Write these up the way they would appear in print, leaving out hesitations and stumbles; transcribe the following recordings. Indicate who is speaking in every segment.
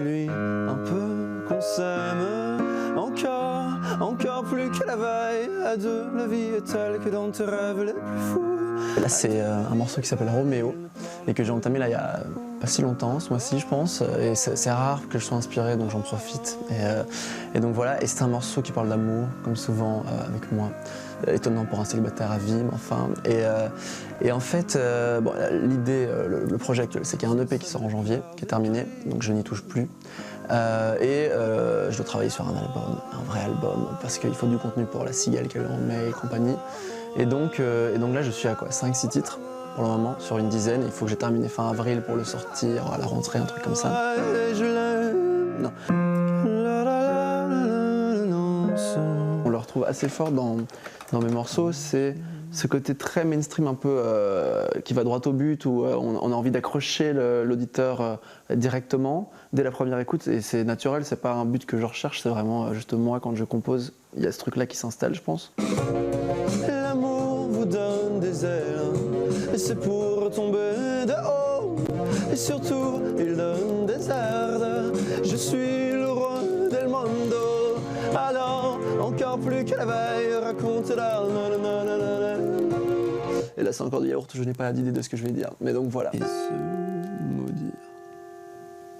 Speaker 1: lui un peu qu'on s'aime. Encore plus que la veille, à deux, la vie est telle que dans tes rêves les plus fous. Là c'est un morceau qui s'appelle Roméo et que j'ai entamé là il y a pas si longtemps, ce mois-ci je pense, et c'est rare que je sois inspiré donc j'en profite. Et donc voilà, et c'est un morceau qui parle d'amour, comme souvent avec moi. Étonnant pour un célibataire à vie, mais enfin. Et en fait, bon, l'idée, le projet actuel, c'est qu'il y a un EP qui sort en janvier, qui est terminé, donc je n'y touche plus. Je dois travailler sur un album, un vrai album, parce qu'il faut du contenu pour la cigale qu'elle en met et compagnie. Et donc là, je suis à quoi, 5-6 titres pour le moment, sur une dizaine. Il faut que j'ai terminé fin avril pour le sortir à la rentrée, un truc comme ça. Non. On le retrouve assez fort dans mes morceaux, c'est ce côté très mainstream un peu qui va droit au but, où on a envie d'accrocher l'auditeur directement dès la première écoute, et c'est naturel, c'est pas un but que je recherche, c'est vraiment juste moi quand je compose, il y a ce truc là qui s'installe je pense. L'amour vous donne des ailes, et c'est pour tomber de haut, et surtout il donne des ailes, je suis le roi del mondo, alors encore plus que la veille, raconte-la. Et là c'est encore du yaourt, je n'ai pas d'idée de ce que je vais dire, mais donc voilà. Et se maudire.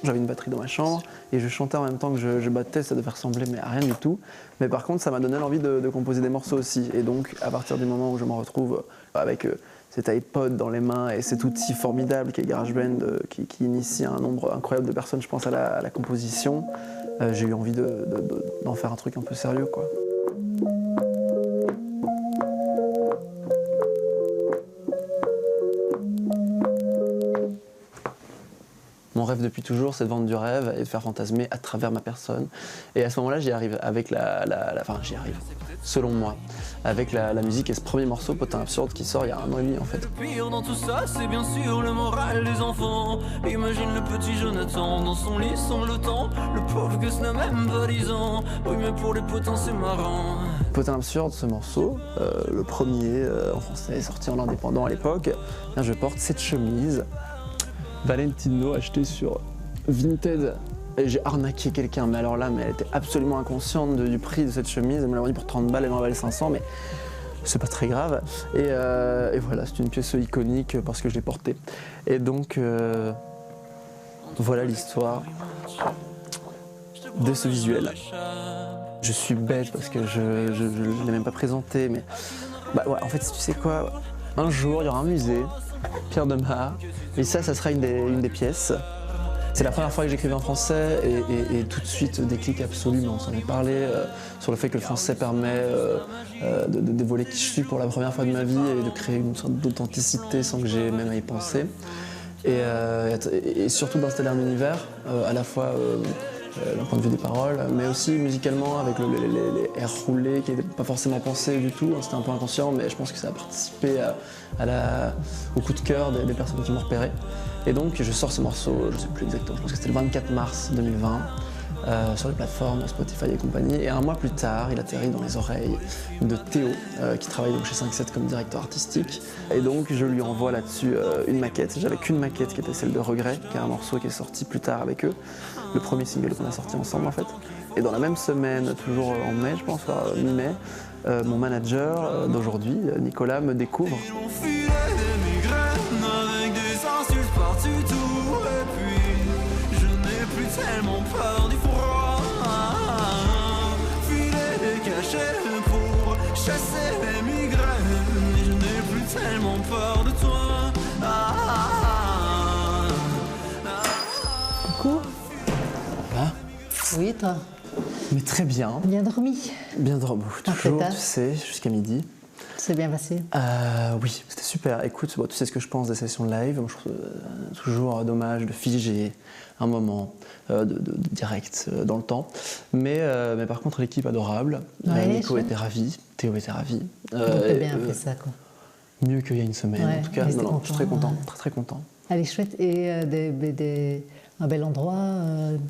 Speaker 1: J'avais une batterie dans ma chambre et je chantais en même temps que je battais, ça devait ressembler mais à rien du tout. Mais par contre ça m'a donné l'envie de composer des morceaux aussi. Et donc à partir du moment où je me retrouve avec cet iPod dans les mains et cet outil formidable qui est GarageBand, qui initie un nombre incroyable de personnes, je pense à la composition, j'ai eu envie d'en faire un truc un peu sérieux quoi. Mon rêve depuis toujours, c'est de vendre du rêve et de faire fantasmer à travers ma personne. Et à ce moment-là, j'y arrive avec enfin, j'y arrive, selon moi, avec la musique et ce premier morceau, Potin Absurde, qui sort il y a 1 an et demi en fait.
Speaker 2: Le pire dans tout ça, c'est bien sûr le moral des enfants. Imagine le petit Jonathan dans son lit sanglotant, le pauvre Gus n'a même pas 10 ans. Oui, mais pour les potins, c'est marrant.
Speaker 1: Potin Absurde, ce morceau, le premier en français, sorti en indépendant à l'époque, je porte cette chemise Valentino achetée sur Vinted. Et j'ai arnaqué quelqu'un, mais alors là, elle était absolument inconsciente du prix de cette chemise. Elle me l'a vendu pour 30 balles, elle m'en valait 500, mais c'est pas très grave. Et voilà, c'est une pièce iconique parce que je l'ai portée. Et donc, voilà l'histoire de ce visuel. Je suis bête parce que je ne l'ai même pas présenté, mais bah ouais, en fait, tu sais quoi, un jour, il y aura un musée, Pierre de Mar, et ça sera une des pièces. C'est la première fois que j'écrivais en français et tout de suite déclic absolu, on s'en est parlé sur le fait que le français permet de dévoiler qui je suis pour la première fois de ma vie et de créer une sorte d'authenticité sans que j'ai même à y penser. Et surtout d'installer un univers à la fois d'un point de vue des paroles, mais aussi musicalement avec les airs roulés qui n'étaient pas forcément pensés du tout, c'était un peu inconscient, mais je pense que ça a participé au coup de cœur des personnes qui m'ont repéré. Et donc je sors ce morceau, je ne sais plus exactement, je pense que c'était le 24 mars 2020, sur les plateformes Spotify et compagnie, et 1 mois plus tard, il atterrit dans les oreilles de Théo, qui travaille donc chez 5-7 comme directeur artistique, et donc je lui envoie là-dessus une maquette. J'avais qu'une maquette qui était celle de Regret, qui est un morceau qui est sorti plus tard avec eux, le premier single qu'on a sorti ensemble en fait. Et dans la même semaine, toujours en mai, je pense, mi-mai, mon manager d'aujourd'hui, Nicolas, me découvre.
Speaker 2: Tellement peur du froid, filer des cachets pour chasser les migraines. Et je n'ai plus tellement peur de toi.
Speaker 3: Coucou.
Speaker 1: Ah.
Speaker 3: Oui, toi.
Speaker 1: Mais très bien.
Speaker 3: Bien dormi.
Speaker 1: Bien dormi, toujours, tu sais, jusqu'à midi.
Speaker 3: C'est bien passé.
Speaker 1: Oui, c'était super. Écoute, tu sais ce que je pense des sessions de live. Moi, je trouve toujours dommage de figer un moment de direct dans le temps. Mais par contre, l'équipe adorable.
Speaker 3: Ouais,
Speaker 1: Nico était ravi, Théo était ravi.
Speaker 3: T'as bien fait ça, quoi.
Speaker 1: Mieux qu'il y a une semaine,
Speaker 3: ouais,
Speaker 1: en tout cas. Non, je suis très content, très content.
Speaker 3: Elle est chouette. Et un bel endroit.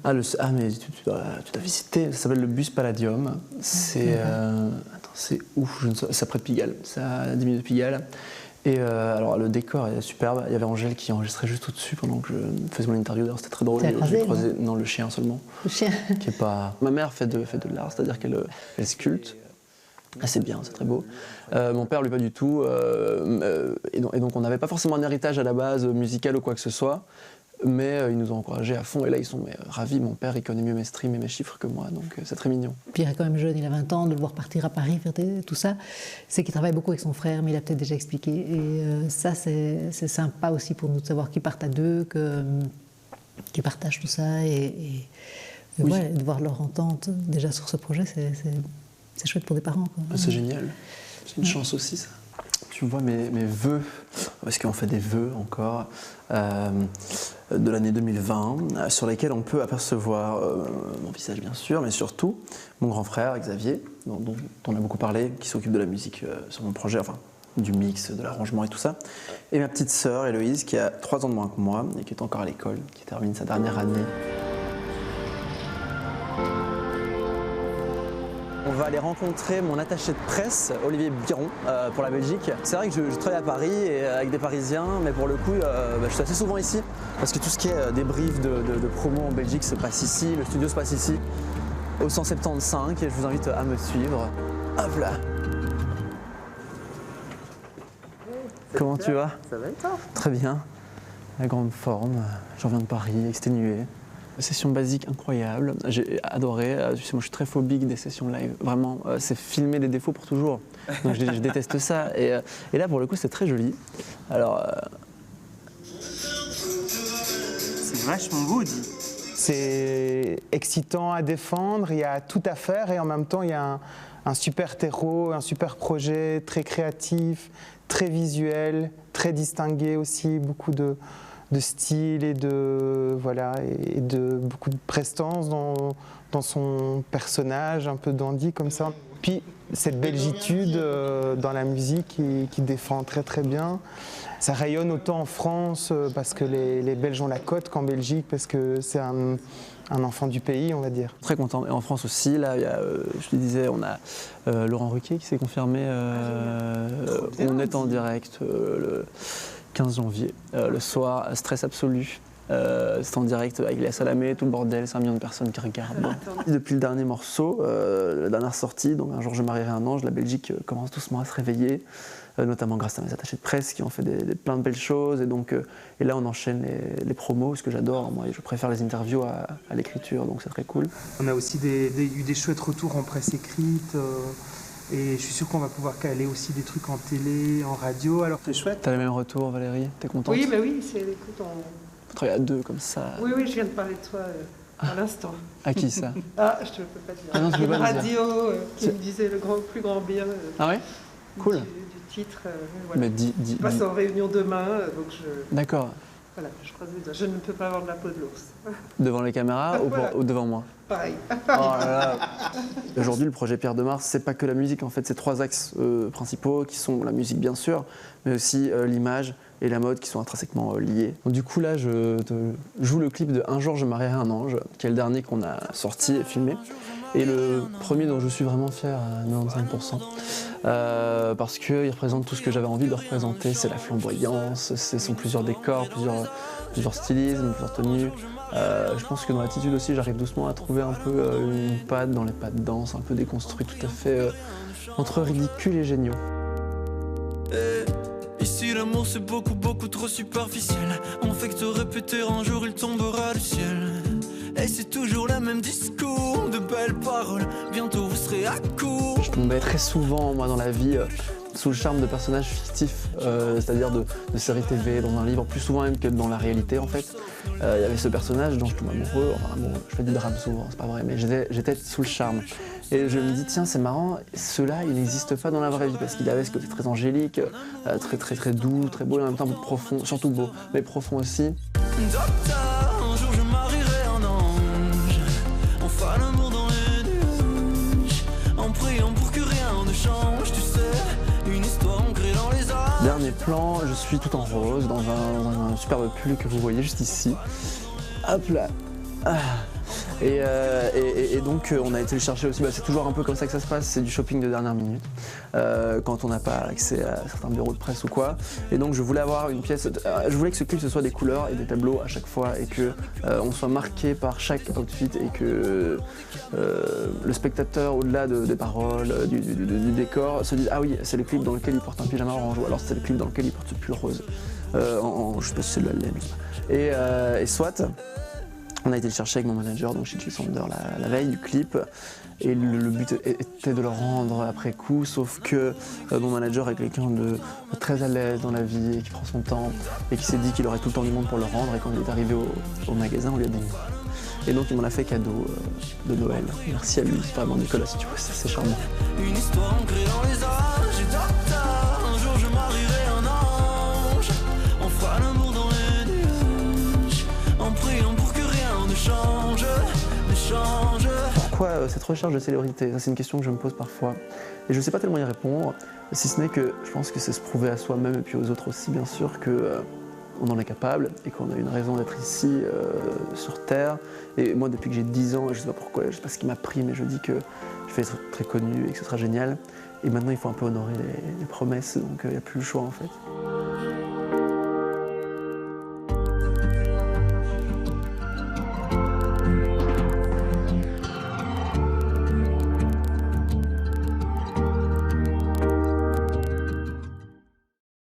Speaker 1: Mais tu dois visiter. Ça s'appelle le Bus Palladium. C'est où? C'est près de Pigalle. C'est à 10 minutes de Pigalle. Et alors le décor est superbe, il y avait Angèle qui enregistrait juste au-dessus pendant que je faisais mon interview, d'ailleurs c'était très drôle. Non, le chien seulement.
Speaker 3: Le chien.
Speaker 1: Qui est pas... Ma mère fait de l'art, c'est-à-dire qu'elle sculpte. C'est bien, c'est très beau. Mon père, lui, pas du tout. Et donc on n'avait pas forcément un héritage à la base musical ou quoi que ce soit. Mais ils nous ont encouragés à fond et là ils sont ravis. Mon père il connaît mieux mes streams et mes chiffres que moi, donc c'est très mignon.
Speaker 3: Pierre est quand même jeune, il a 20 ans, de le voir partir à Paris faire tout ça, c'est qu'il travaille beaucoup avec son frère, mais il a peut-être déjà expliqué. Et ça c'est sympa aussi pour nous de savoir qu'ils partent à deux, qu'ils partagent tout ça et
Speaker 1: oui.
Speaker 3: Ouais, de voir leur entente déjà sur ce projet, c'est chouette pour des parents.
Speaker 1: C'est génial, c'est une chance aussi ça. Tu vois mes vœux, parce qu'on fait des vœux encore, de l'année 2020, sur lesquels on peut apercevoir mon visage bien sûr, mais surtout mon grand frère Xavier, dont on a beaucoup parlé, qui s'occupe de la musique sur mon projet, enfin du mix, de l'arrangement et tout ça, et ma petite sœur Héloïse qui a 3 ans de moins que moi et qui est encore à l'école, qui termine sa dernière année. On va aller rencontrer mon attaché de presse, Olivier Biron, pour la Belgique. C'est vrai que je travaille à Paris et avec des Parisiens, mais pour le coup, je suis assez souvent ici. Parce que tout ce qui est débrief de promo en Belgique se passe ici, le studio se passe ici, au 175, et je vous invite à me suivre. Hop là. Comment tu vas?
Speaker 4: Ça va et toi?
Speaker 1: Très bien. La grande forme, je reviens de Paris, exténué. Session basique incroyable, j'ai adoré. Tu sais, moi je suis très phobique des sessions live, vraiment, c'est filmer les défauts pour toujours. Donc je déteste ça. Et là pour le coup c'est très joli. Alors.
Speaker 4: C'est vachement beau, dit. C'est excitant à défendre, il y a tout à faire et en même temps il y a un super terreau, un super projet très créatif, très visuel, très distingué aussi, beaucoup de style et de beaucoup de prestance dans son personnage, un peu dandy comme ça. Puis cette belgitude dans la musique qui défend très très bien. Ça rayonne autant en France parce que les Belges ont la cote qu'en Belgique parce que c'est un enfant du pays, on va dire.
Speaker 1: Très content. Et en France aussi, là, il y a, je te disais, on a Laurent Ruquier qui s'est confirmé. On est en direct le 15 janvier, le soir, stress absolu. C'est en direct avec Léa Salamé, tout le bordel, 5 millions de personnes qui regardent. Depuis le dernier morceau, la dernière sortie, donc Un jour je marierai un ange, la Belgique commence doucement à se réveiller, notamment grâce à mes attachés de presse qui ont fait plein de belles choses. Et là on enchaîne les promos, ce que j'adore. Moi je préfère les interviews à l'écriture, donc c'est très cool.
Speaker 4: On a aussi eu des chouettes retours en presse écrite. Et je suis sûr qu'on va pouvoir caler aussi des trucs en télé, en radio, alors c'est chouette.
Speaker 1: T'as les mêmes retours, Valérie? T'es contente?
Speaker 5: Oui, bah oui, écoute,
Speaker 1: Faut travailler à deux comme ça.
Speaker 5: Oui, je viens de parler de toi à l'instant.
Speaker 1: À qui ça?
Speaker 5: Ah, je ne peux pas dire.
Speaker 1: Ah non, tu peux pas
Speaker 5: une
Speaker 1: le dire.
Speaker 5: radio qui me disait le plus grand bien
Speaker 1: ah ouais? Cool.
Speaker 5: Du titre. Voilà.
Speaker 1: Mais
Speaker 5: je passe en réunion demain, donc je...
Speaker 1: D'accord.
Speaker 5: Voilà, je croise les doigts. Je ne peux pas avoir de la peau de l'ours.
Speaker 1: Devant les caméras
Speaker 5: voilà.
Speaker 1: ou devant moi?
Speaker 5: Pareil.
Speaker 1: Oh là là. Aujourd'hui, le projet Pierre de Mars, c'est pas que la musique, en fait, c'est 3 axes principaux qui sont la musique bien sûr, mais aussi l'image et la mode qui sont intrinsèquement liés. Donc, du coup là, je te joue le clip de Un jour je marierai un ange, qui est le dernier qu'on a sorti et filmé, et le premier dont je suis vraiment fier à 95%, parce qu'il représente tout ce que j'avais envie de représenter, c'est la flamboyance, ce sont plusieurs décors, plusieurs stylismes, plusieurs tenues. Je pense que dans l'attitude aussi, j'arrive doucement à trouver un peu une patte dans les pas de danse, un peu déconstruit, tout à fait entre ridicule et géniaux.
Speaker 2: Ici l'amour c'est beaucoup trop superficiel. On fait que te répéter un jour il tombera du ciel. Et c'est toujours le même discours, de belles paroles, bientôt vous serez à court. Je
Speaker 1: tombais très souvent moi dans la vie sous le charme de personnages fictifs, c'est-à-dire de séries TV, dans un livre, plus souvent même que dans la réalité en fait. Il y avait ce personnage dont je tombe amoureux, enfin bon, je fais du drame souvent, c'est pas vrai, mais j'étais sous le charme. Et je me dis, tiens, c'est marrant, ceux-là, il n'existe pas dans la vraie vie, parce qu'il avait ce côté très angélique, très doux, très beau, et en même temps profond, surtout beau, mais profond aussi.
Speaker 2: Docteur, un jour je marierai un ange, on fera l'amour dans les nuages, en priant pour que rien ne change, tu sais, une histoire ancrée dans les âges.
Speaker 1: Dernier plan, je suis tout en rose, dans un superbe pull que vous voyez juste ici. Hop là. Et donc on a été le chercher aussi, c'est toujours un peu comme ça que ça se passe, c'est du shopping de dernière minute, quand on n'a pas accès à certains bureaux de presse ou quoi. Et donc je voulais avoir une pièce, je voulais que ce clip ce soit des couleurs et des tableaux à chaque fois et que on soit marqué par chaque outfit et que le spectateur, au-delà des paroles, du décor, se dise ah oui, c'est le clip dans lequel il porte un pyjama orange ou alors c'est le clip dans lequel il porte ce pull rose. Je sais pas si c'est le laine, je sais pas. Et soit on a été le chercher avec mon manager, donc chez Chill Sander, la veille du clip. Et le but était de le rendre après coup, sauf que mon manager est quelqu'un de très à l'aise dans la vie et qui prend son temps et qui s'est dit qu'il aurait tout le temps du monde pour le rendre. Et quand il est arrivé au magasin, on lui a dit non. Et donc il m'en a fait cadeau de Noël. Merci à lui, vraiment Nicolas, si tu veux, c'est charmant.
Speaker 2: Une histoire ancrée dans les âges et tard, un jour je marierai un ange. On fera l'amour dans les nuages, en priant pour que rien ne change, ne change.
Speaker 1: Pourquoi cette recherche de célébrité? Ça, c'est une question que je me pose parfois. Et je ne sais pas tellement y répondre, si ce n'est que je pense que c'est se prouver à soi-même et puis aux autres aussi, bien sûr, que on en est capable et qu'on a une raison d'être ici sur Terre. Et moi, depuis que j'ai 10 ans, je ne sais pas pourquoi, je ne sais pas ce qui m'a pris, mais je dis que je vais être très connu et que ce sera génial. Et maintenant, il faut un peu honorer les promesses, donc il n'y a plus le choix en fait.